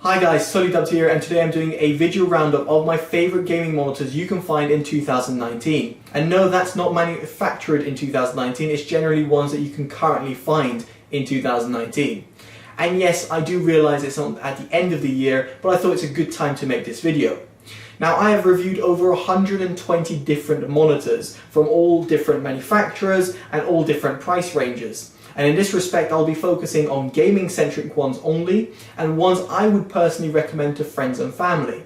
Hi guys, Totallydubbed here, and today I'm doing a video roundup of my favourite gaming monitors you can find in 2019. And no, that's not manufactured in 2019, it's generally ones that you can currently find in 2019. And yes, I do realise it's not at the end of the year, but I thought it's a good time to make this video. Now, I have reviewed over 120 different monitors from all different manufacturers and all different price ranges. And in this respect, I'll be focusing on gaming-centric ones only, and ones I would personally recommend to friends and family.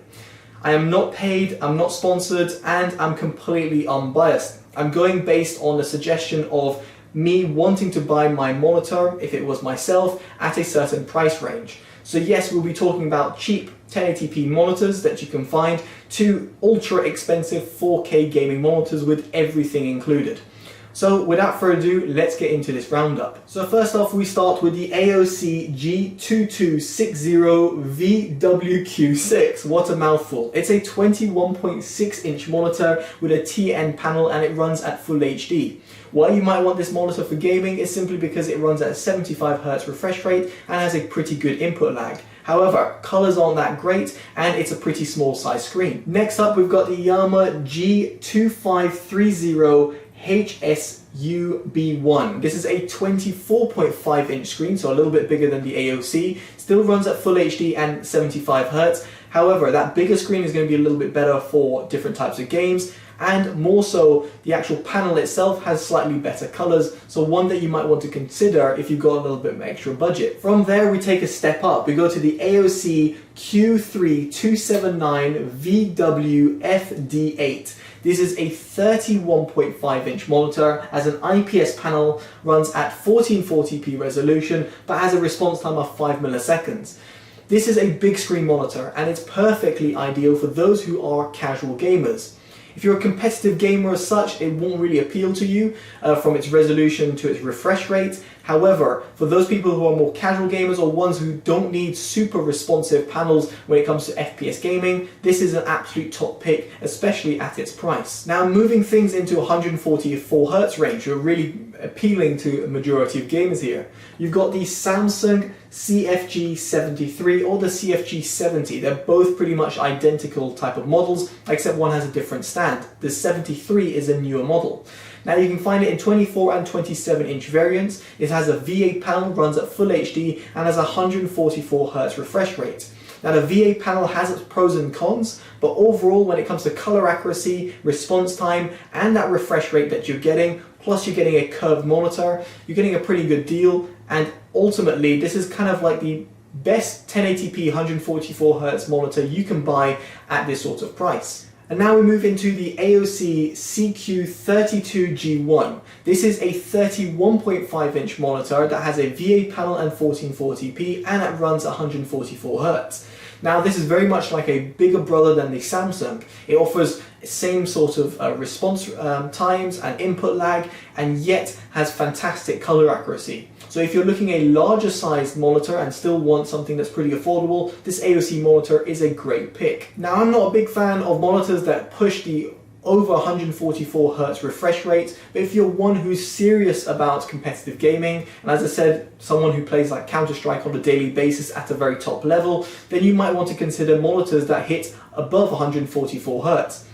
I am not paid, I'm not sponsored, and I'm completely unbiased. I'm going based on the suggestion of me wanting to buy my monitor, if it was myself, at a certain price range. So yes, we'll be talking about cheap 1080p monitors that you can find to ultra expensive 4K gaming monitors with everything included. So without further ado, let's get into this roundup. So first off, we start with the AOC G2260VWQ6. What a mouthful. It's a 21.6 inch monitor with a TN panel, and it runs at full HD. Why you might want this monitor for gaming is simply because it runs at a 75Hz refresh rate and has a pretty good input lag. However, colours aren't that great, and it's a pretty small size screen. Next up, we've got the iiyama G2530HUA. This is a 24.5 inch screen, so a little bit bigger than the AOC. Still runs at full HD and 75Hz. However, that bigger screen is going to be a little bit better for different types of games, and more so, the actual panel itself has slightly better colours, so one that you might want to consider if you've got a little bit of extra budget. From there, we take a step up. We go to the AOC Q3279VWFD8. This is a 31.5 inch monitor, has an IPS panel, runs at 1440p resolution, but has a response time of 5 milliseconds. This is a big screen monitor, and it's perfectly ideal for those who are casual gamers. If you're a competitive gamer as such, it won't really appeal to you from its resolution to its refresh rate. However, for those people who are more casual gamers or ones who don't need super responsive panels when it comes to FPS gaming, this is an absolute top pick, especially at its price. Now, moving things into 144Hz range, you're really appealing to a majority of gamers here. You've got the Samsung CFG73 or the CFG70. They're both pretty much identical type of models, except one has a different stand. The 73 is a newer model. Now, you can find it in 24 and 27 inch variants. It has a V8 panel, runs at full HD, and has a 144Hz refresh rate. Now, the V8 panel has its pros and cons, but overall, when it comes to color accuracy, response time, and that refresh rate that you're getting, plus you're getting a curved monitor, you're getting a pretty good deal. And ultimately, this is kind of like the best 1080p 144Hz monitor you can buy at this sort of price. And now we move into the AOC CQ32G1. This is a 31.5 inch monitor that has a V8 panel and 1440p, and it runs 144Hz. Now, this is very much like a bigger brother than the Samsung. It offers same sort of response times and input lag, and yet has fantastic color accuracy. So if you're looking at a larger sized monitor and still want something that's pretty affordable, this AOC monitor is a great pick. Now, I'm not a big fan of monitors that push the over 144Hz refresh rate, but if you're one who's serious about competitive gaming, and as I said, someone who plays like Counter-Strike on a daily basis at a very top level, then you might want to consider monitors that hit above 144Hz.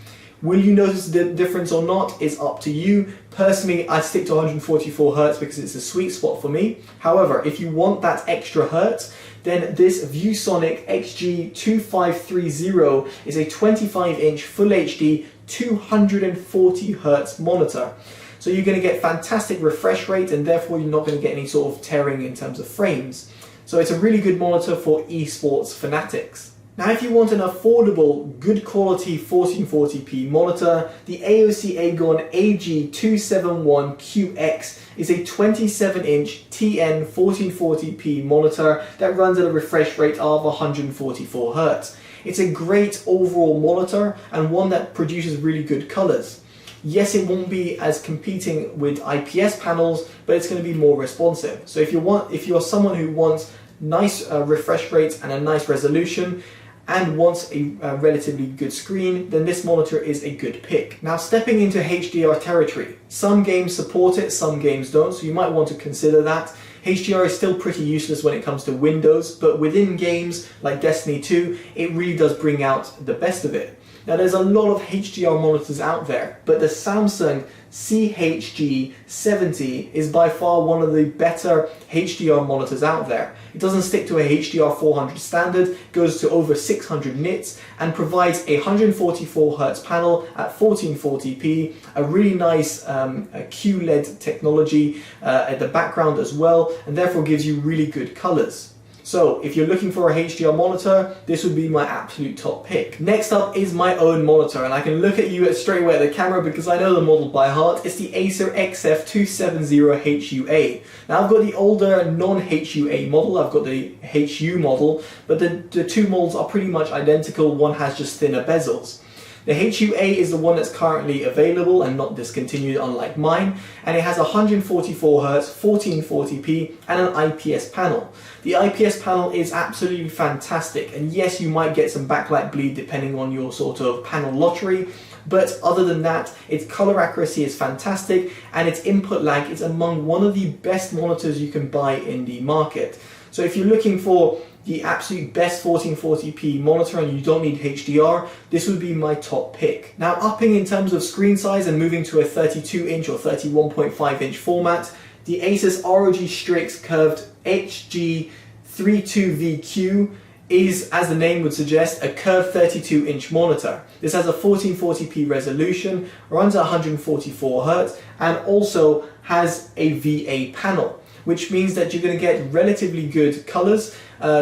Will you notice the difference or not is up to you. Personally, I stick to 144Hz because it's a sweet spot for me. However, if you want that extra hertz, then this ViewSonic XG2530 is a 25 inch full HD 240Hz monitor. So you're going to get fantastic refresh rate, and therefore you're not going to get any sort of tearing in terms of frames. So it's a really good monitor for esports fanatics. Now, if you want an affordable, good quality 1440p monitor, the AOC AGON AG271QX is a 27 inch TN 1440p monitor that runs at a refresh rate of 144Hz. It's a great overall monitor and one that produces really good colors. Yes, it won't be as competing with IPS panels, but it's going to be more responsive. So if you're someone who wants nice refresh rates and a nice resolution, and wants a relatively good screen, then this monitor is a good pick. Now, stepping into HDR territory, some games support it, some games don't, so you might want to consider that. HDR is still pretty useless when it comes to Windows, but within games like Destiny 2, it really does bring out the best of it. Now there's a lot of HDR monitors out there, but the Samsung CHG70 is by far one of the better HDR monitors out there. It doesn't stick to a HDR 400 standard, goes to over 600 nits, and provides a 144Hz panel at 1440p, a really nice QLED technology at the background as well, and therefore gives you really good colors. So if you're looking for a HDR monitor, this would be my absolute top pick. Next up is my own monitor, and I can look at you straight away at the camera because I know the model by heart. It's the Acer XF270HUA. Now I've got the older non-HUA model, I've got the HU model, but the two models are pretty much identical. One has just thinner bezels. The HUA is the one that's currently available and not discontinued, unlike mine, and it has 144Hz, 1440p and an IPS panel. The IPS panel is absolutely fantastic, and yes, you might get some backlight bleed depending on your sort of panel lottery, but other than that, its color accuracy is fantastic and its input lag is among one of the best monitors you can buy in the market. So if you're looking for the absolute best 1440p monitor and you don't need HDR, this would be my top pick. Now, upping in terms of screen size and moving to a 32-inch or 31.5-inch format, the Asus ROG Strix curved HG32VQ is, as the name would suggest, a curved 32-inch monitor. This has a 1440p resolution, runs at 144Hz, and also has a VA panel, which means that you're going to get relatively good colors,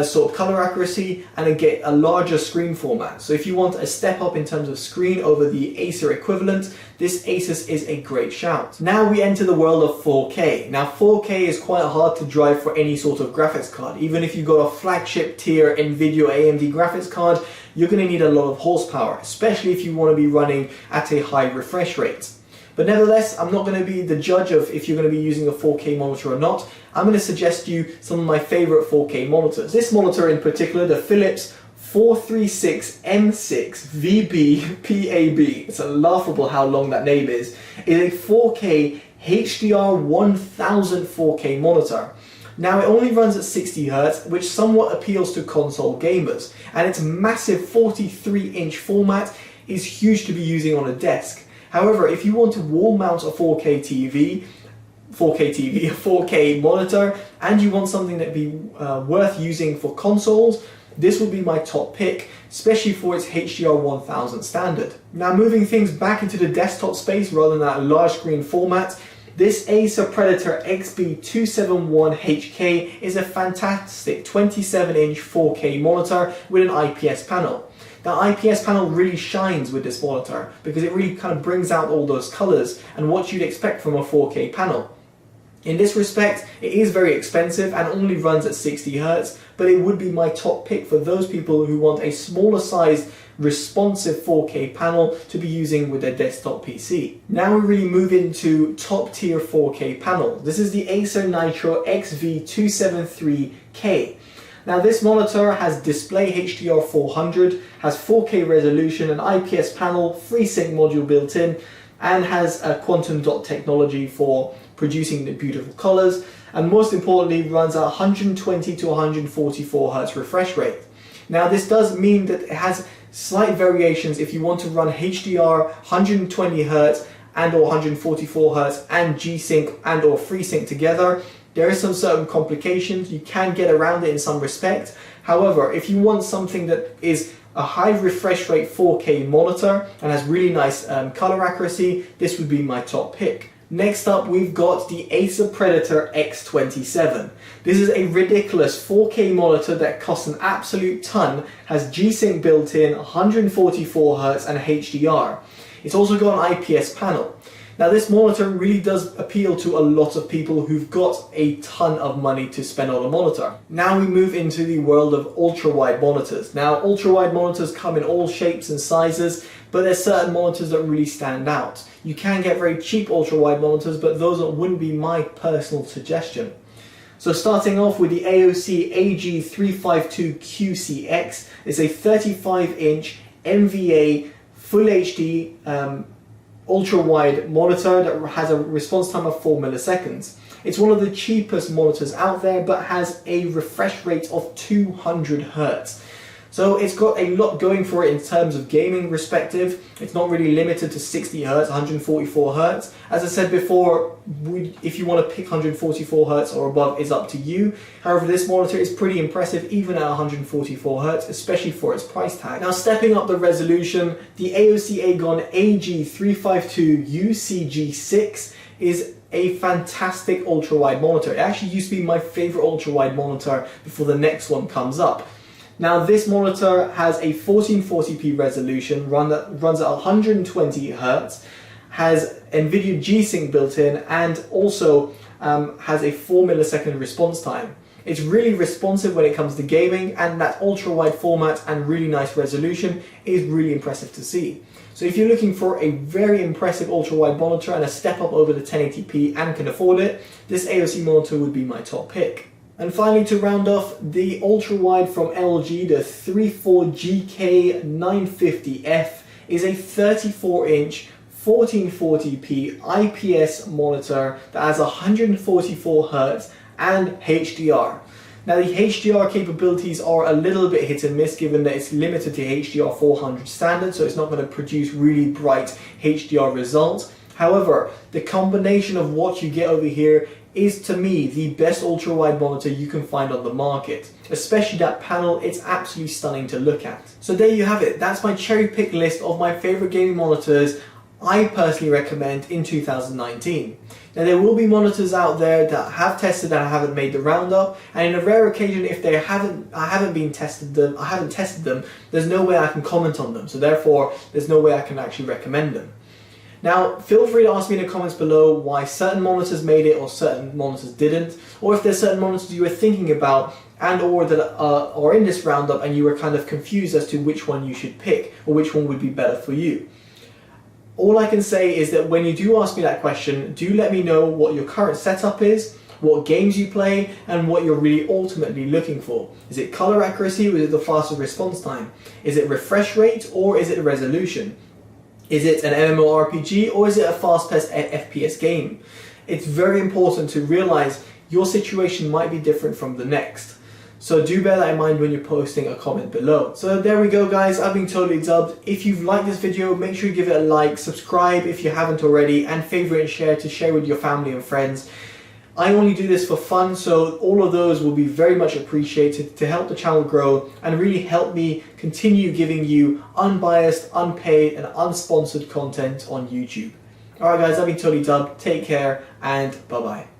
sort of color accuracy, and get a larger screen format. So if you want a step up in terms of screen over the Acer equivalent, this Asus is a great shout. Now we enter the world of 4K. Now 4K is quite hard to drive for any sort of graphics card. Even if you've got a flagship tier NVIDIA AMD graphics card, you're going to need a lot of horsepower, especially if you want to be running at a high refresh rate. But nevertheless, I'm not going to be the judge of if you're going to be using a 4K monitor or not. I'm going to suggest you some of my favorite 4K monitors. This monitor in particular, the Philips 436MC6VWPAB, it's laughable how long that name is a 4K HDR 1000 4K monitor. Now it only runs at 60Hz, which somewhat appeals to console gamers, and its massive 43-inch format is huge to be using on a desk. However, if you want to wall mount a 4K monitor, and you want something that'd be worth using for consoles, this would be my top pick, especially for its HDR 1000 standard. Now moving things back into the desktop space rather than that large screen format, this Acer Predator XB271HK is a fantastic 27-inch 4K monitor with an IPS panel. The IPS panel really shines with this monitor because it really kind of brings out all those colors and what you'd expect from a 4K panel. In this respect, it is very expensive and only runs at 60Hz, but it would be my top pick for those people who want a smaller sized responsive 4K panel to be using with their desktop PC. Now we really move into top tier 4K panels. This is the Acer Nitro XV273K. Now this monitor has display HDR 400, has 4K resolution, an IPS panel, FreeSync module built in, and has a quantum dot technology for producing the beautiful colors, and most importantly runs at 120 to 144Hz refresh rate. Now this does mean that it has slight variations if you want to run HDR 120Hz and or 144Hz and G-Sync and or FreeSync together. There is some certain complications, you can get around it in some respect. However, if you want something that is a high refresh rate 4K monitor and has really nice color accuracy, this would be my top pick. Next up, we've got the Acer Predator X27. This is a ridiculous 4K monitor that costs an absolute ton, has G-Sync built in, 144Hz and HDR. It's also got an IPS panel. Now this monitor really does appeal to a lot of people who've got a ton of money to spend on a monitor. Now we move into the world of ultra-wide monitors. Now ultra-wide monitors come in all shapes and sizes, but there's certain monitors that really stand out. You can get very cheap ultra-wide monitors, but those wouldn't be my personal suggestion. So starting off with the AOC AG352QCX, it's a 35-inch MVA Full HD ultra-wide monitor that has a response time of 4 milliseconds. It's one of the cheapest monitors out there, but has a refresh rate of 200 Hz. So it's got a lot going for it in terms of gaming perspective. It's not really limited to 60 Hz, 144 Hz. As I said before, if you want to pick 144 Hz or above, it's up to you. However, this monitor is pretty impressive even at 144 Hz, especially for its price tag. Now, stepping up the resolution, the AOC AGON AG352QCX is a fantastic ultra-wide monitor. It actually used to be my favorite ultra-wide monitor before the next one comes up. Now, this monitor has a 1440p resolution, runs at 120 Hz, has NVIDIA G-Sync built in, and also has a 4 millisecond response time. It's really responsive when it comes to gaming, and that ultra-wide format and really nice resolution is really impressive to see. So if you're looking for a very impressive ultra-wide monitor and a step up over the 1080p and can afford it, this AOC monitor would be my top pick. And finally, to round off, the ultra-wide from LG, the 34GK950F, is a 34-inch 1440p IPS monitor that has 144 Hz and HDR. Now, the HDR capabilities are a little bit hit and miss, given that it's limited to HDR 400 standard, so it's not going to produce really bright HDR results. However, the combination of what you get over here is, to me, the best ultra-wide monitor you can find on the market. Especially that panel, it's absolutely stunning to look at. So there you have it. That's my cherry pick list of my favorite gaming monitors I personally recommend in 2019. Now, there will be monitors out there that I have tested and I haven't made the roundup, and in a rare occasion, if I haven't tested them, there's no way I can comment on them. So therefore, there's no way I can actually recommend them. Now, feel free to ask me in the comments below why certain monitors made it or certain monitors didn't, or if there's certain monitors you were thinking about and or that are in this roundup and you were kind of confused as to which one you should pick or which one would be better for you. All I can say is that when you do ask me that question, do let me know what your current setup is, what games you play, and what you're really ultimately looking for. Is it color accuracy, or is it the faster response time? Is it refresh rate, or is it the resolution? Is it an MMORPG, or is it a fast-paced FPS game? It's very important to realize your situation might be different from the next. So do bear that in mind when you're posting a comment below. So there we go, guys. I've been Totally Dubbed. If you've liked this video, make sure you give it a like, subscribe if you haven't already, and favorite and share to share with your family and friends. I only do this for fun, so all of those will be very much appreciated to help the channel grow and really help me continue giving you unbiased, unpaid, and unsponsored content on YouTube. Alright guys, I've been Totally Dubbed. Take care, and bye-bye.